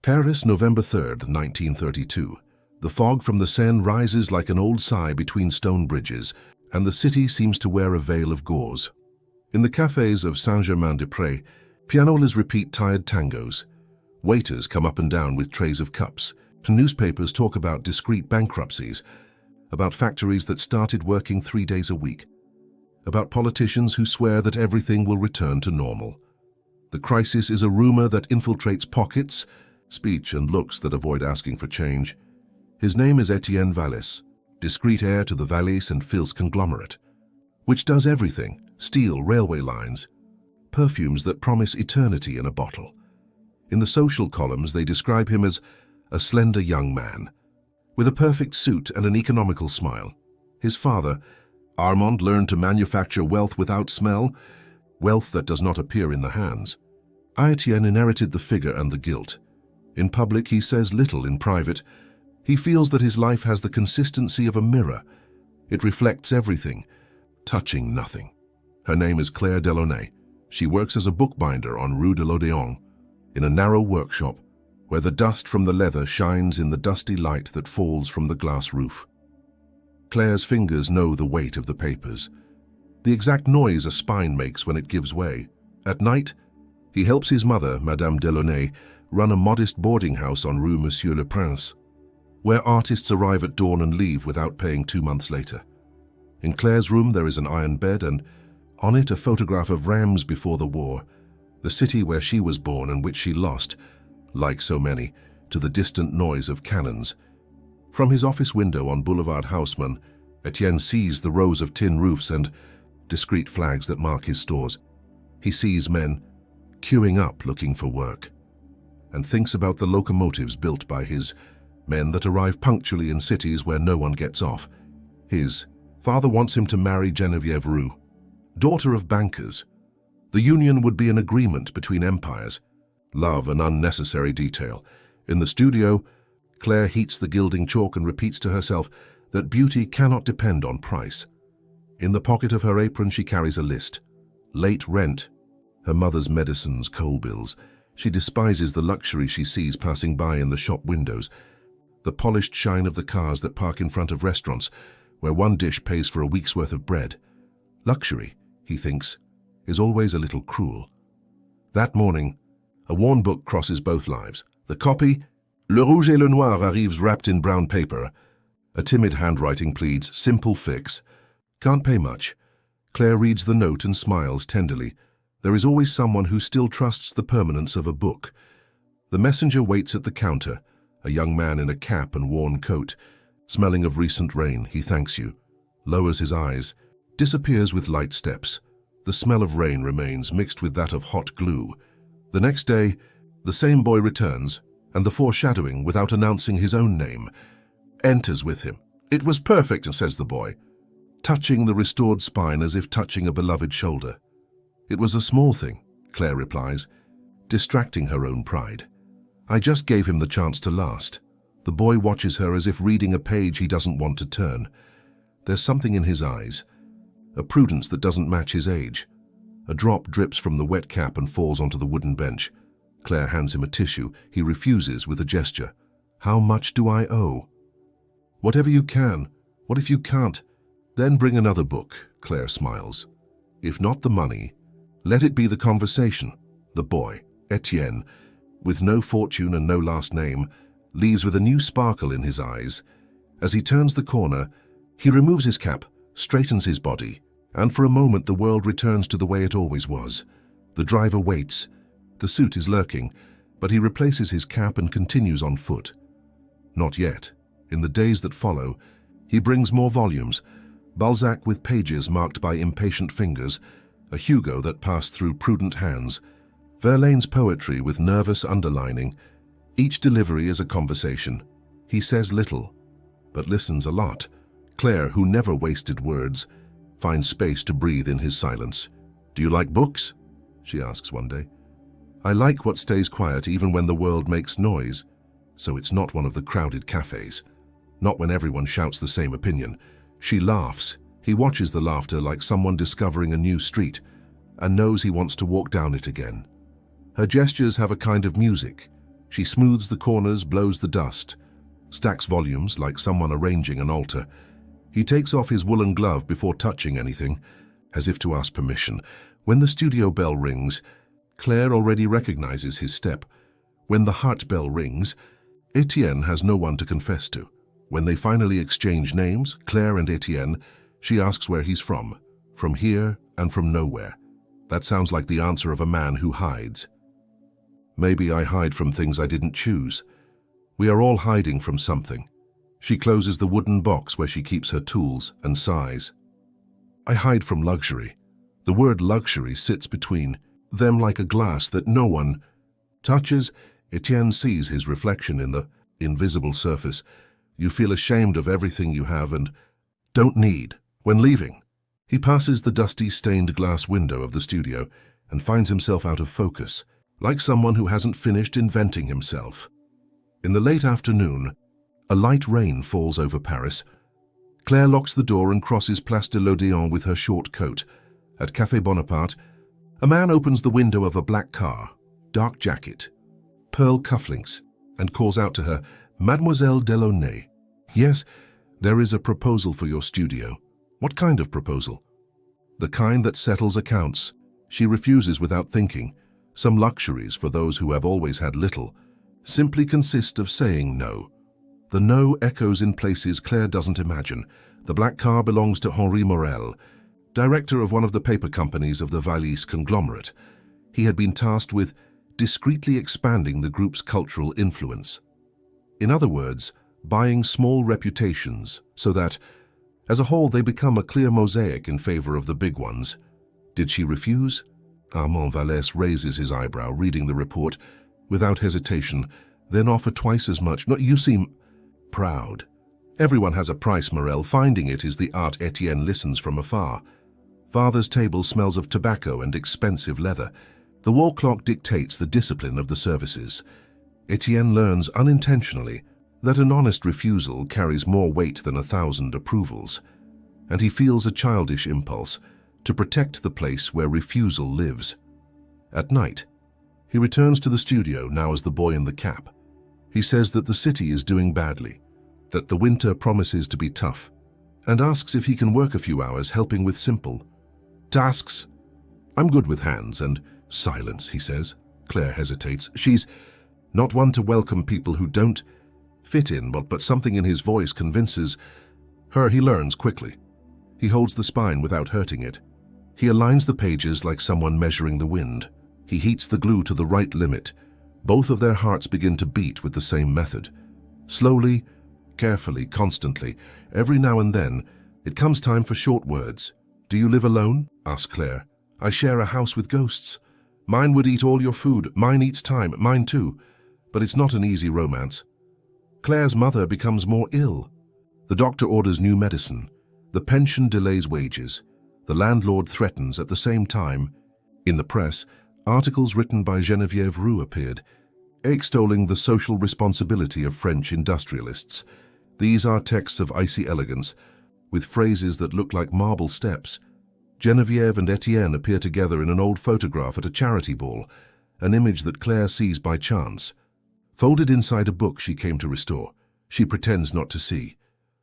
Paris, November 3rd, 1932. The fog from the Seine rises like an old sigh between stone bridges, and the city seems to wear a veil of gauze. In the cafes of Saint-Germain-des-Prés, pianolas repeat tired tangos. Waiters come up and down with trays of cups. Newspapers talk about discreet bankruptcies, about factories that started working 3 days a week, about politicians who swear that everything will return to normal. The crisis is a rumor that infiltrates pockets, speech and looks that avoid asking for change. His name is Etienne Vallis, discreet heir to the Vallis and Fils conglomerate, which does everything: steel railway lines, perfumes that promise eternity in a bottle. In the social columns, they describe him as a slender young man, with a perfect suit and an economical smile. His father, Armand, learned to manufacture wealth without smell, wealth that does not appear in the hands. Etienne inherited the figure and the guilt. In public, he says little. In private, he feels that his life has the consistency of a mirror. It reflects everything, touching nothing. Her name is Claire Delaunay. She works as a bookbinder on Rue de l'Odéon, in a narrow workshop where the dust from the leather shines in the dusty light that falls from the glass roof. Claire's fingers know the weight of the papers, the exact noise a spine makes when it gives way. At night, he helps his mother, Madame Delaunay, run a modest boarding house on Rue Monsieur le Prince, where artists arrive at dawn and leave without paying 2 months later. In Claire's room there is an iron bed, and on it a photograph of Reims before the war, the city where she was born and which she lost, like so many, to the distant noise of cannons. From his office window on Boulevard Haussmann, Etienne sees the rows of tin roofs and discreet flags that mark his stores. He sees men queuing up looking for work, and thinks about the locomotives built by his men that arrive punctually in cities where no one gets off. His father wants him to marry Geneviève Roux, daughter of bankers. The union would be an agreement between empires. Love, an unnecessary detail. In the studio, Claire heats the gilding chalk and repeats to herself that beauty cannot depend on price. In the pocket of her apron she carries a list. Late rent, her mother's medicines, coal bills. She despises the luxury she sees passing by in the shop windows, the polished shine of the cars that park in front of restaurants, where one dish pays for a week's worth of bread. Luxury, he thinks, is always a little cruel. That morning, a worn book crosses both lives. The copy, Le Rouge et le Noir, arrives wrapped in brown paper. A timid handwriting pleads, simple fix. Can't pay much. Claire reads the note and smiles tenderly. There is always someone who still trusts the permanence of a book. The messenger waits at the counter, a young man in a cap and worn coat. Smelling of recent rain, he thanks you, lowers his eyes, disappears with light steps. The smell of rain remains mixed with that of hot glue. The next day, the same boy returns, and the foreshadowing, without announcing his own name, enters with him. It was perfect, says the boy, touching the restored spine as if touching a beloved shoulder. It was a small thing, Claire replies, distracting her own pride. I just gave him the chance to last. The boy watches her as if reading a page he doesn't want to turn. There's something in his eyes, a prudence that doesn't match his age. A drop drips from the wet cap and falls onto the wooden bench. Claire hands him a tissue. He refuses with a gesture. How much do I owe? Whatever you can. What if you can't? Then bring another book, Claire smiles. If not the money, let it be the conversation. The boy, Etienne, with no fortune and no last name, leaves with a new sparkle in his eyes. As he turns the corner, he removes his cap, straightens his body, and for a moment the world returns to the way it always was. The driver waits. The suit is lurking, but he replaces his cap and continues on foot. Not yet. In the days that follow, he brings more volumes, Balzac with pages marked by impatient fingers, a Hugo that passed through prudent hands, Verlaine's poetry with nervous underlining. Each delivery is a conversation. He says little, but listens a lot. Claire, who never wasted words, finds space to breathe in his silence. Do you like books? She asks one day. I like what stays quiet even when the world makes noise. So it's not one of the crowded cafes. Not when everyone shouts the same opinion. She laughs. He watches the laughter like someone discovering a new street and knows he wants to walk down it again. Her gestures have a kind of music, She smooths the corners, blows the dust, stacks volumes like someone arranging an altar. He takes off his woolen glove before touching anything, as if to ask permission. When the studio bell rings, Claire already recognizes his step. When the heart bell rings, Etienne has no one to confess to. When they finally exchange names, Claire and Etienne, she asks where he's from. From here and from nowhere. That sounds like the answer of a man who hides. Maybe I hide from things I didn't choose. We are all hiding from something. She closes the wooden box where she keeps her tools and sighs. I hide from luxury. The word luxury sits between them like a glass that no one touches. Etienne sees his reflection in the invisible surface. You feel ashamed of everything you have and don't need when leaving. He passes the dusty, stained glass window of the studio and finds himself out of focus, like someone who hasn't finished inventing himself. In the late afternoon, a light rain falls over Paris. Claire locks the door and crosses Place de l'Odéon with her short coat. At Café Bonaparte, a man opens the window of a black car, dark jacket, pearl cufflinks, and calls out to her, Mademoiselle Delaunay. Yes, there is a proposal for your studio. What kind of proposal? The kind that settles accounts. She refuses without thinking. Some luxuries for those who have always had little simply consist of saying no. The no echoes in places Claire doesn't imagine. The black car belongs to Henri Morel, director of one of the paper companies of the Vallis conglomerate. He had been tasked with discreetly expanding the group's cultural influence. In other words, buying small reputations so that, as a whole, they become a clear mosaic in favor of the big ones. Did she refuse? Armand Vallès raises his eyebrow, reading the report without hesitation, then offer twice as much. No, you seem proud. Everyone has a price, Morel. Finding it is the art. Etienne listens from afar. Father's table smells of tobacco and expensive leather. The wall clock dictates the discipline of the services. Etienne learns unintentionally that an honest refusal carries more weight than 1,000 approvals, and he feels a childish impulse to protect the place where refusal lives. At night, he returns to the studio now as the boy in the cap. He says that the city is doing badly, that the winter promises to be tough, and asks if he can work a few hours helping with simple tasks. I'm good with hands and silence, he says. Claire hesitates. She's not one to welcome people who don't fit in, but something in his voice convinces her. He learns quickly. He holds the spine without hurting it. He aligns the pages like someone measuring the wind. He heats the glue to the right limit. Both of their hearts begin to beat with the same method. Slowly, carefully, constantly. Every now and then, it comes time for short words. Do you live alone? Asks Claire. I share a house with ghosts. Mine would eat all your food. Mine eats time. Mine too. But it's not an easy romance. Claire's mother becomes more ill. The doctor orders new medicine. The pension delays wages. The landlord threatens at the same time. In the press, articles written by Geneviève Roux appeared, extolling the social responsibility of French industrialists. These are texts of icy elegance, with phrases that look like marble steps. Geneviève and Etienne appear together in an old photograph at a charity ball, an image that Claire sees by chance. Folded inside a book she came to restore, she pretends not to see.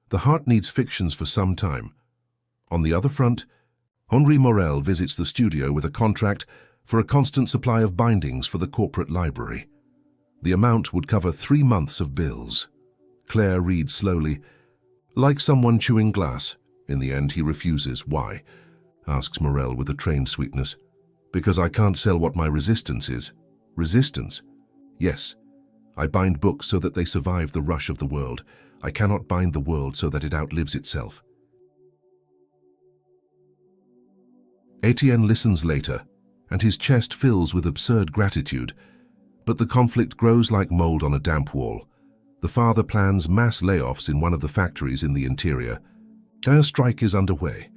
The heart needs fictions for some time. On the other front, Henri Morel visits the studio with a contract for a constant supply of bindings for the corporate library. The amount would cover 3 months of bills. Claire reads slowly, like someone chewing glass. In the end, he refuses. Why? Asks Morel with a trained sweetness. Because I can't sell what my resistance is. Resistance? Yes. I bind books so that they survive the rush of the world. I cannot bind the world so that it outlives itself. Etienne listens later, and his chest fills with absurd gratitude. But the conflict grows like mold on a damp wall. The father plans mass layoffs in one of the factories in the interior. A strike is underway.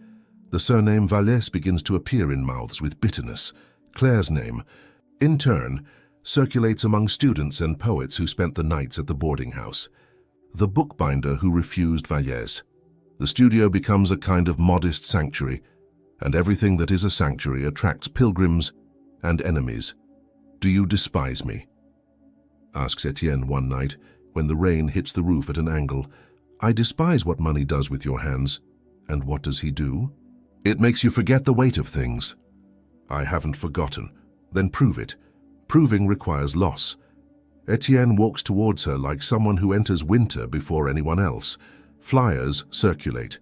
The surname Vallès begins to appear in mouths with bitterness. Claire's name, in turn, circulates among students and poets who spent the nights at the boarding house. The bookbinder who refused Vallès. The studio becomes a kind of modest sanctuary, and everything that is a sanctuary attracts pilgrims and enemies. Do you despise me? asks Etienne one night when the rain hits the roof at an angle. I despise what money does with your hands. And what does he do? It makes you forget the weight of things. I haven't forgotten. Then prove it. Proving requires loss. Etienne walks towards her like someone who enters winter before anyone else. Flyers circulate.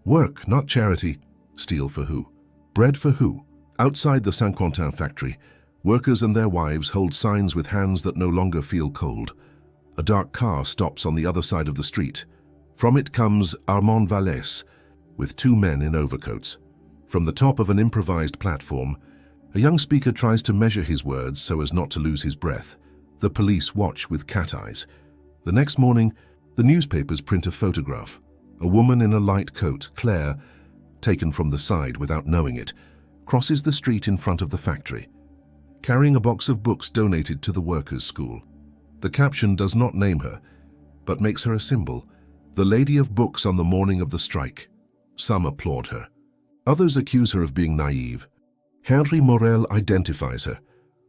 Work, not charity. Steal for who? Bread for who? Outside the Saint-Quentin factory, workers and their wives hold signs with hands that no longer feel cold. A dark car stops on the other side of the street. From it comes unveils, with two men in overcoats. From the top of an improvised platform, a young speaker tries to measure his words so as not to lose his breath. The police watch with cat eyes. The next morning, the newspapers print a photograph. A woman in a light coat, Claire, taken from the side without knowing it, crosses the street in front of the factory, carrying a box of books donated to the workers' school. The caption does not name her, but makes her a symbol, the lady of books on the morning of the strike. Some applaud her. Others accuse her of being naive. Henri Morel identifies her.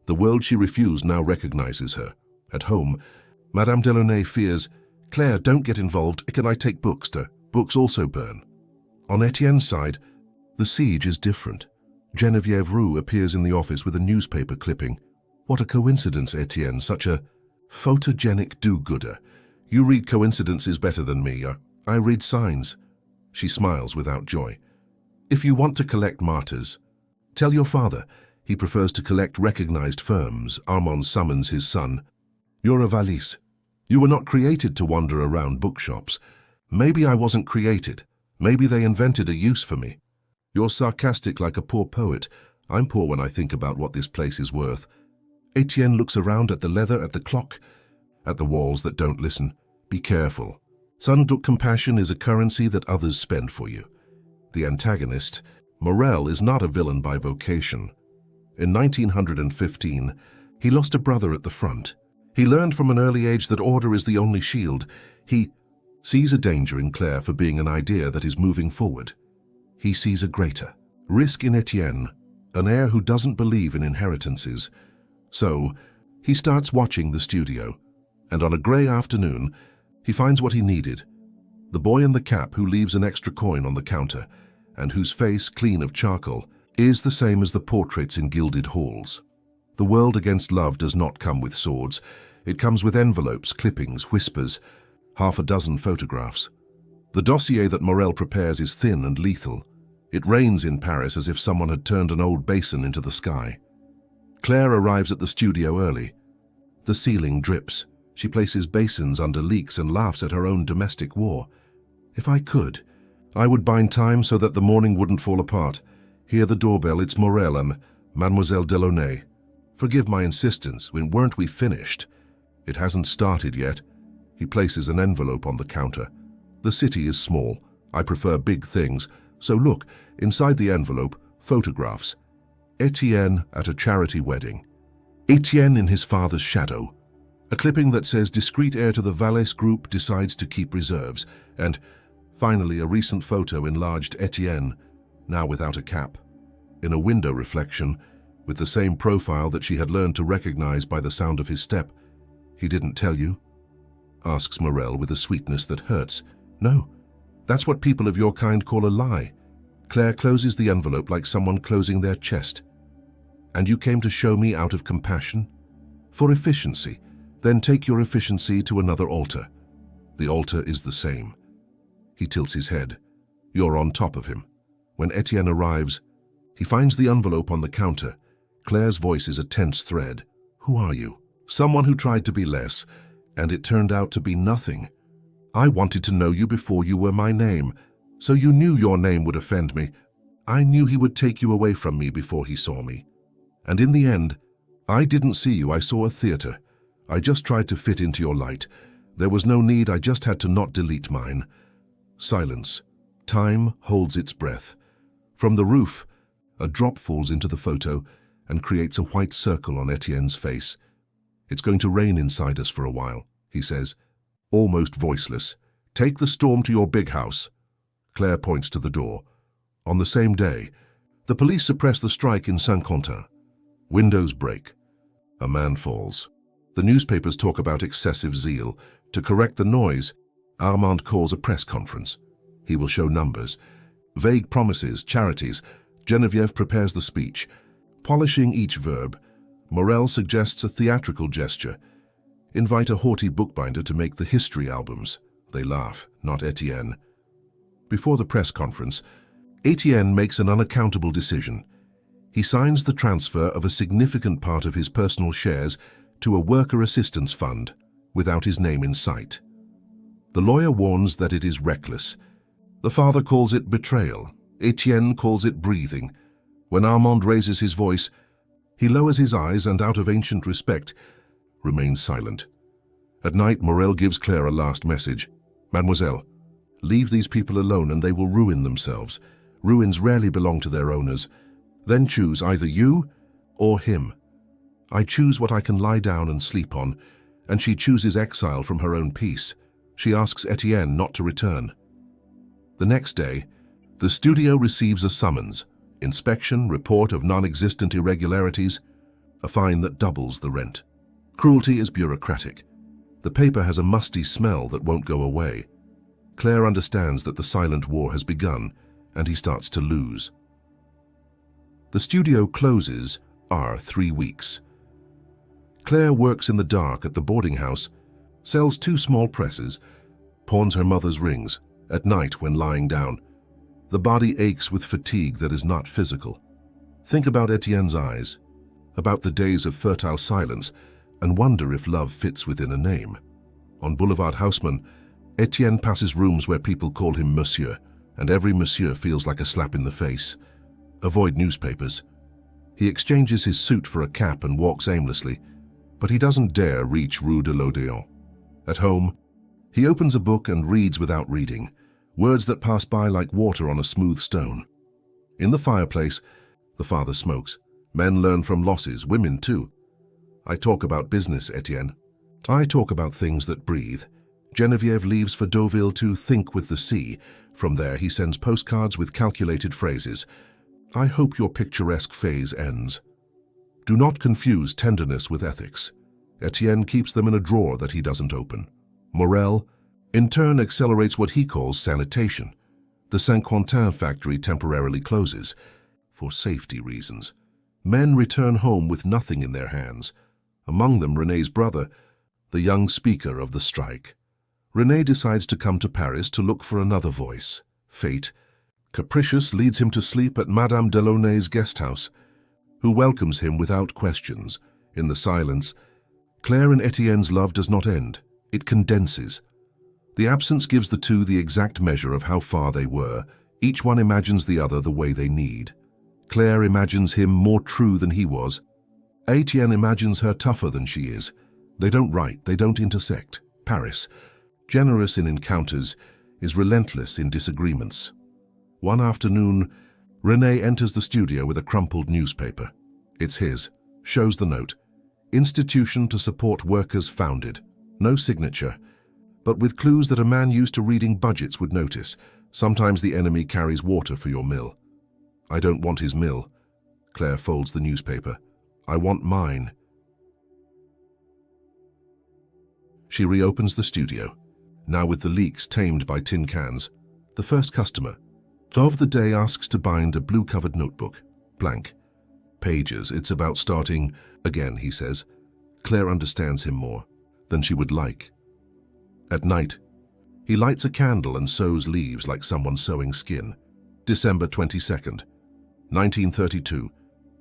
The world she refused now recognizes her. At home, Madame Delaunay fears, Claire, don't get involved, can I take books to? Books also burn. On Etienne's side, the siege is different. Geneviève Roux appears in the office with a newspaper clipping. What a coincidence, Etienne, such a photogenic do-gooder. You read coincidences better than me. I read signs. She smiles without joy. If you want to collect martyrs, tell your father. He prefers to collect recognized firms. Armand summons his son. You're a valise. You were not created to wander around bookshops. Maybe I wasn't created. Maybe they invented a use for me. You're sarcastic like a poor poet. I'm poor when I think about what this place is worth. Etienne looks around at the leather, at the clock, at the walls that don't listen. Be careful. Sans-doute compassion is a currency that others spend for you. The antagonist, Morel, is not a villain by vocation. In 1915, he lost a brother at the front. He learned from an early age that order is the only shield. He sees a danger in Claire for being an idea that is moving forward. He sees a greater risk in Etienne, an heir who doesn't believe in inheritances. So, he starts watching the studio, and on a grey afternoon, he finds what he needed. The boy in the cap who leaves an extra coin on the counter, and whose face, clean of charcoal, is the same as the portraits in gilded halls. The world against love does not come with swords. It comes with envelopes, clippings, whispers, half a dozen photographs. The dossier that Morel prepares is thin and lethal. It rains in Paris as if someone had turned an old basin into the sky. Claire arrives at the studio early. The ceiling drips. She places basins under leaks and laughs at her own domestic war. If I could, I would bind time so that the morning wouldn't fall apart. Hear the doorbell, it's Morel and Mademoiselle Delaunay. Forgive my insistence, when weren't we finished? It hasn't started yet. He places an envelope on the counter. The city is small. I prefer big things. So look, inside the envelope, photographs. Etienne at a charity wedding. Etienne in his father's shadow. A clipping that says discreet heir to the Valais group decides to keep reserves. And finally a recent photo enlarged Etienne, now without a cap. In a window reflection, with the same profile that she had learned to recognize by the sound of his step. He didn't tell you? Asks Morel with a sweetness that hurts. No, that's what people of your kind call a lie. Claire closes the envelope like someone closing their chest. And you came to show me out of compassion? For efficiency. Then take your efficiency to another altar. The altar is the same. He tilts his head. You're on top of him. When Etienne arrives, he finds the envelope on the counter. Claire's voice is a tense thread. Who are you? Someone who tried to be less, and it turned out to be nothing. I wanted to know you before you were my name, so you knew your name would offend me. I knew he would take you away from me before he saw me. And in the end, I didn't see you, I saw a theater. I just tried to fit into your light. There was no need, I just had to not delete mine. Silence. Time holds its breath. From the roof, a drop falls into the photo and creates a white circle on Etienne's face. It's going to rain inside us for a while, he says, almost voiceless. Take the storm to your big house. Claire points to the door. On the same day, the police suppress the strike in Saint-Quentin. Windows break. A man falls. The newspapers talk about excessive zeal. To correct the noise, Armand calls a press conference. He will show numbers. Vague promises, charities. Geneviève prepares the speech. Polishing each verb, Morel suggests a theatrical gesture. Invite a haughty bookbinder to make the history albums. They laugh, not Etienne. Before the press conference, Etienne makes an unaccountable decision. He signs the transfer of a significant part of his personal shares to a worker assistance fund, without his name in sight. The lawyer warns that it is reckless. The father calls it betrayal. Etienne calls it breathing. When Armand raises his voice, he lowers his eyes and, out of ancient respect, remains silent. At night, Morel gives Claire a last message. Mademoiselle, leave these people alone and they will ruin themselves. Ruins rarely belong to their owners. Then choose either you or him. I choose what I can lie down and sleep on, and she chooses exile from her own peace. She asks Etienne not to return. The next day, the studio receives a summons. Inspection, report of non-existent irregularities, a fine that doubles the rent. Cruelty is bureaucratic. The paper has a musty smell that won't go away. Claire understands that the silent war has begun, and he starts to lose. The studio closes 3 weeks. Claire works in the dark at the boarding house, sells 2 small presses, pawns her mother's rings, at night when lying down. The body aches with fatigue that is not physical. Think about Etienne's eyes, about the days of fertile silence, and wonder if love fits within a name. On Boulevard Haussmann, Etienne passes rooms where people call him Monsieur, and every Monsieur feels like a slap in the face. Avoid newspapers. He exchanges his suit for a cap and walks aimlessly, but he doesn't dare reach Rue de l'Odéon. At home, he opens a book and reads without reading, words that pass by like water on a smooth stone. In the fireplace, the father smokes. Men learn from losses, women too. I talk about business, Etienne. I talk about things that breathe. Geneviève leaves for Deauville to think with the sea. From there, he sends postcards with calculated phrases. I hope your picturesque phase ends. Do not confuse tenderness with ethics. Etienne keeps them in a drawer that he doesn't open. Morel, in turn, accelerates what he calls sanitation. The Saint-Quentin factory temporarily closes, for safety reasons. Men return home with nothing in their hands. Among them, René's brother, the young speaker of the strike. René decides to come to Paris to look for another voice. Fate, capricious, leads him to sleep at Madame Delaunay's guest house, who welcomes him without questions. In the silence, Claire and Etienne's love does not end. It condenses. The absence gives the two the exact measure of how far they were. Each one imagines the other the way they need. Claire imagines him more true than he was. Etienne imagines her tougher than she is. They don't write, they don't intersect. Paris, generous in encounters, is relentless in disagreements. One afternoon, René enters the studio with a crumpled newspaper. It's his. Shows the note. Institution to support workers founded. No signature, but with clues that a man used to reading budgets would notice. Sometimes the enemy carries water for your mill. I don't want his mill. Claire folds the newspaper. I want mine. She reopens the studio, now with the leaks tamed by tin cans. The first customer of the day asks to bind a blue-covered notebook. Blank. Pages. It's about starting again, he says. Claire understands him more than she would like. At night, he lights a candle and sews leaves like someone sewing skin. December 22nd, 1932.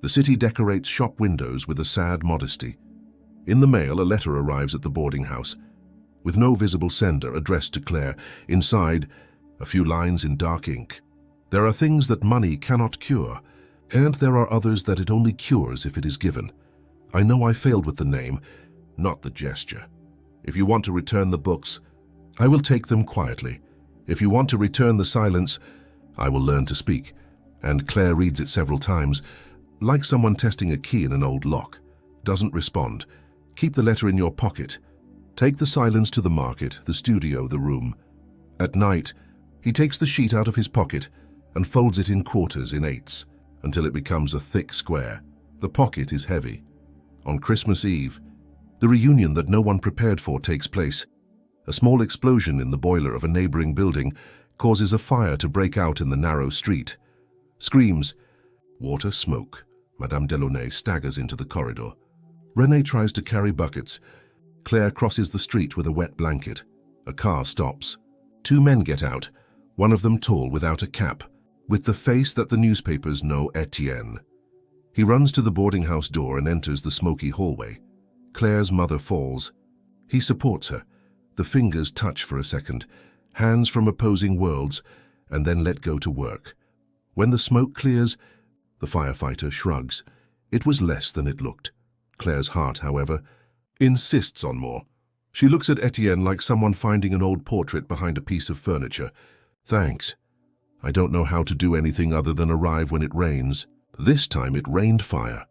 The city decorates shop windows with a sad modesty. In the mail, a letter arrives at the boarding house, with no visible sender, addressed to Claire. Inside, a few lines in dark ink. There are things that money cannot cure, and there are others that it only cures if it is given. I know I failed with the name, not the gesture. If you want to return the books, I will take them quietly. If you want to return the silence, I will learn to speak. And Claire reads it several times, like someone testing a key in an old lock. Doesn't respond. Keep the letter in your pocket. Take the silence to the market, the studio, the room. At night, he takes the sheet out of his pocket and folds it in quarters, in eighths, until it becomes a thick square. The pocket is heavy. On Christmas Eve, The reunion that no one prepared for takes place. A small explosion in the boiler of a neighboring building causes a fire to break out in the narrow street. Screams, water, smoke. Madame Delaunay staggers into the corridor. René tries to carry buckets. Claire crosses the street with a wet blanket. A car stops. Two men get out, one of them tall without a cap, with the face that the newspapers know Etienne. He runs to the boarding house door and enters the smoky hallway. Claire's mother falls. He supports her. The fingers touch for a second, hands from opposing worlds, and then let go to work. When the smoke clears, the firefighter shrugs. It was less than it looked. Claire's heart, however, insists on more. She looks at Etienne like someone finding an old portrait behind a piece of furniture. Thanks. I don't know how to do anything other than arrive when it rains. This time it rained fire.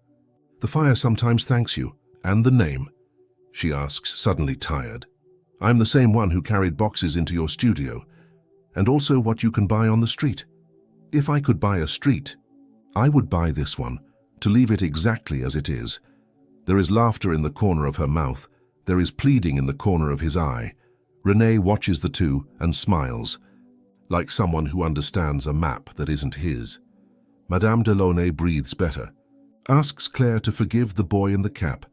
The fire sometimes thanks you, and the name. She asks, suddenly tired. I'm the same one who carried boxes into your studio, and also what you can buy on the street. If I could buy a street, I would buy this one, to leave it exactly as it is. There is laughter in the corner of her mouth. There is pleading in the corner of his eye. René watches the two and smiles, like someone who understands a map that isn't his. Madame Delaunay breathes better, asks Claire to forgive the boy in the cap.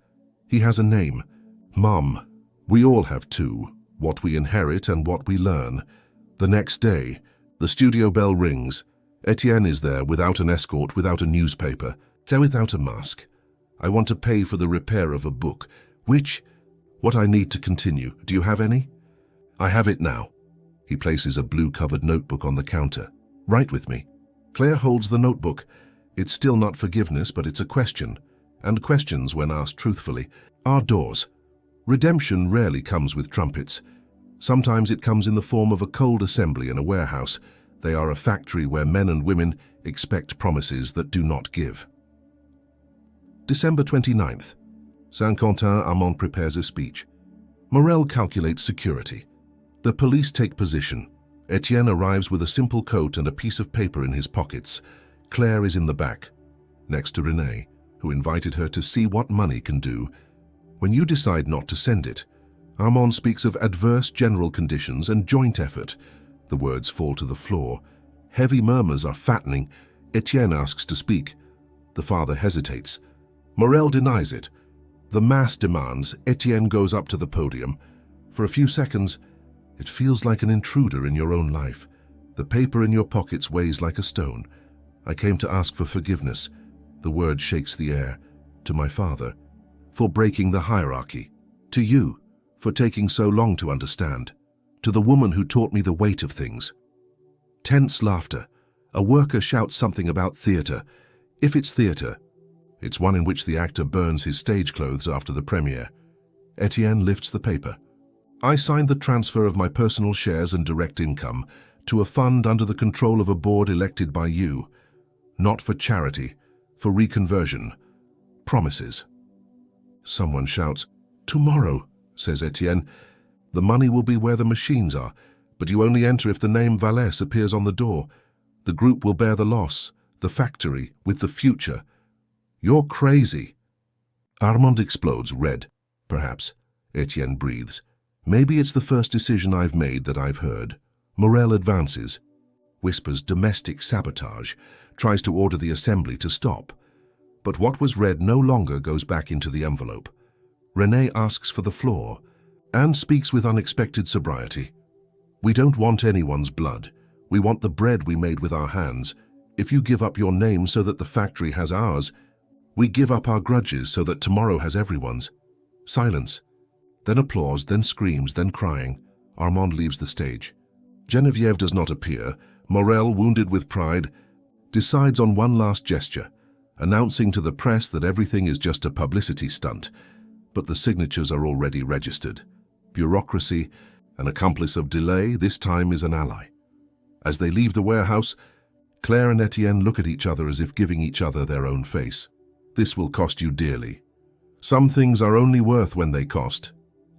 He has a name. Mom. We all have two, what we inherit and what we learn. The next day, the studio bell rings. Etienne is there without an escort, without a newspaper, without a mask. I want to pay for the repair of a book. What I need to continue. Do you have any? I have it now. He places a blue-covered notebook on the counter. Write with me. Claire holds the notebook. It's still not forgiveness, but it's a question. And questions, when asked truthfully, are doors. Redemption rarely comes with trumpets. Sometimes it comes in the form of a cold assembly in a warehouse. They are a factory where men and women expect promises that do not give. December 29th. Saint-Quentin, Armand prepares a speech. Morel calculates security. The police take position. Etienne arrives with a simple coat and a piece of paper in his pockets. Claire is in the back, next to René, who invited her to see what money can do. When you decide not to send it, Armand speaks of adverse general conditions and joint effort. The words fall to the floor. Heavy murmurs are fattening. Etienne asks to speak. The father hesitates. Morel denies it. The mass demands. Etienne goes up to the podium. For a few seconds, it feels like an intruder in your own life. The paper in your pockets weighs like a stone. I came to ask for forgiveness. The word shakes the air. To my father, for breaking the hierarchy. To you, for taking so long to understand. To the woman who taught me the weight of things. Tense laughter. A worker shouts something about theatre. If it's theatre, it's one in which the actor burns his stage clothes after the premiere. Etienne lifts the paper. I signed the transfer of my personal shares and direct income to a fund under the control of a board elected by you. Not for charity, for reconversion. Promises. Someone shouts, "Tomorrow," says Etienne. The money will be where the machines are, but you only enter if the name Vallès appears on the door. The group will bear the loss, the factory, with the future. You're crazy. Armand explodes, red. Perhaps. Etienne breathes. Maybe it's the first decision I've made that I've heard. Morel advances. Whispers domestic sabotage. Tries to order the assembly to stop. But what was read no longer goes back into the envelope. René asks for the floor. Anne speaks with unexpected sobriety. We don't want anyone's blood. We want the bread we made with our hands. If you give up your name so that the factory has ours, we give up our grudges so that tomorrow has everyone's. Silence. Then applause, then screams, then crying. Armand leaves the stage. Geneviève does not appear. Morel, wounded with pride, decides on one last gesture, announcing to the press that everything is just a publicity stunt. But the signatures are already registered. Bureaucracy, an accomplice of delay, this time is an ally. As they leave the warehouse, Claire and Etienne look at each other as if giving each other their own face. This will cost you dearly. Some things are only worth when they cost.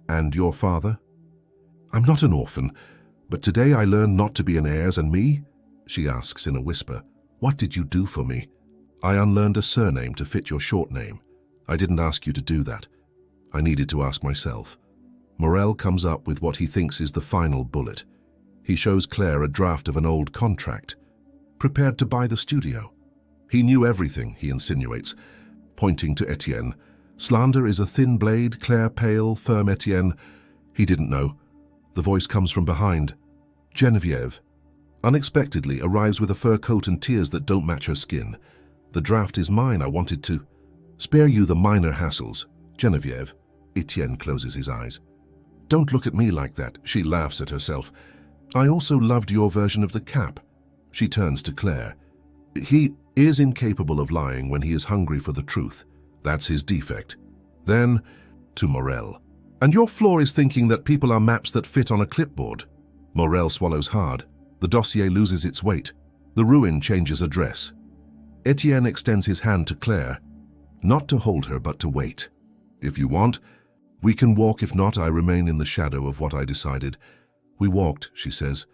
And your father? I'm not an orphan, but today I learned not to be an heirs, and me? She asks in a whisper. What did you do for me? I unlearned a surname to fit your short name. I didn't ask you to do that. I needed to ask myself. Morel comes up with what he thinks is the final bullet. He shows Claire a draft of an old contract, prepared to buy the studio. He knew everything, he insinuates, pointing to Etienne. Slander is a thin blade, Claire pale, firm Etienne. He didn't know. The voice comes from behind. Geneviève, unexpectedly, arrives with a fur coat and tears that don't match her skin. The draft is mine, I wanted to spare you the minor hassles. Geneviève. Etienne closes his eyes. Don't look at me like that, she laughs at herself. I also loved your version of the cap. She turns to Claire. He is incapable of lying when he is hungry for the truth. That's his defect. Then, to Morel. And your flaw is thinking that people are maps that fit on a clipboard. Morel swallows hard. The dossier loses its weight. The ruin changes address. Etienne extends his hand to Claire, not to hold her but to wait. If you want, we can walk. If not, I remain in the shadow of what I decided. We walked, she says.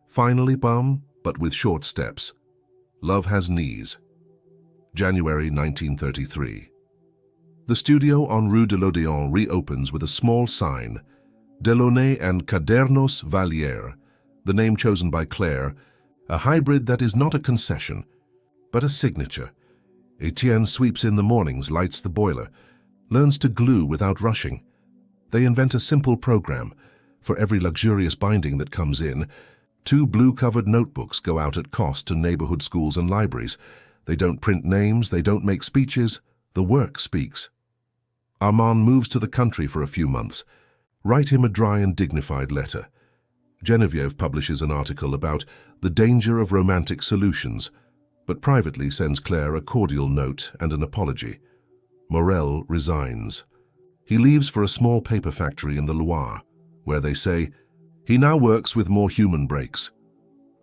Finally, but with short steps. Love has knees. January 1933. The studio on Rue de l'Odéon reopens with a small sign, Delaunay and Cadernos Valliere, the name chosen by Claire, a hybrid that is not a concession, but a signature. Etienne sweeps in the mornings, lights the boiler, learns to glue without rushing. They invent a simple program. For every luxurious binding that comes in, 2 blue-covered notebooks go out at cost to neighborhood schools and libraries. They don't print names, they don't make speeches, the work speaks. Armand moves to the country for a few months. Write him a dry and dignified letter. Geneviève publishes an article about the danger of romantic solutions, but privately sends Claire a cordial note and an apology. Morel resigns. He leaves for a small paper factory in the Loire, where they say he now works with more human breaks.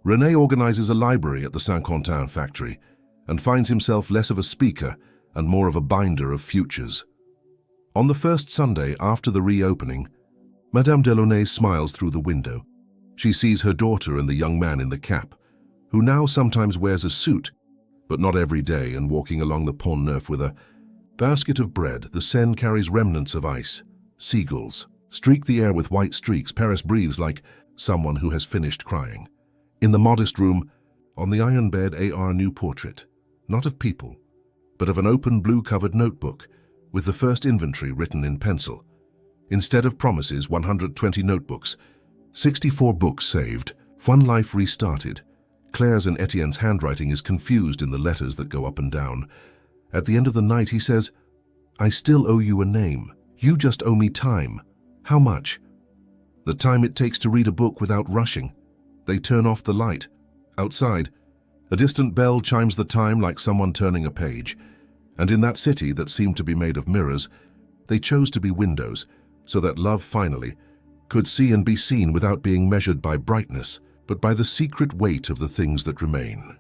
René organizes a library at the Saint-Quentin factory and finds himself less of a speaker and more of a binder of futures. On the first Sunday after the reopening, Madame Delaunay smiles through the window. She sees her daughter and the young man in the cap, who now sometimes wears a suit, but not every day, and walking along the Pont Neuf with a basket of bread. The Seine carries remnants of ice. Seagulls streak the air with white streaks. Paris breathes like someone who has finished crying. In the modest room, on the iron bed, A.R. new portrait, not of people, but of an open blue-covered notebook, with the first inventory written in pencil. Instead of promises, 120 notebooks, 64 books saved, one life restarted. Claire's and Etienne's handwriting is confused in the letters that go up and down. At the end of the night, he says, I still owe you a name. You just owe me time. How much? The time it takes to read a book without rushing. They turn off the light. Outside, a distant bell chimes the time like someone turning a page. And in that city that seemed to be made of mirrors, they chose to be windows, so that love finally could see and be seen without being measured by brightness, but by the secret weight of the things that remain.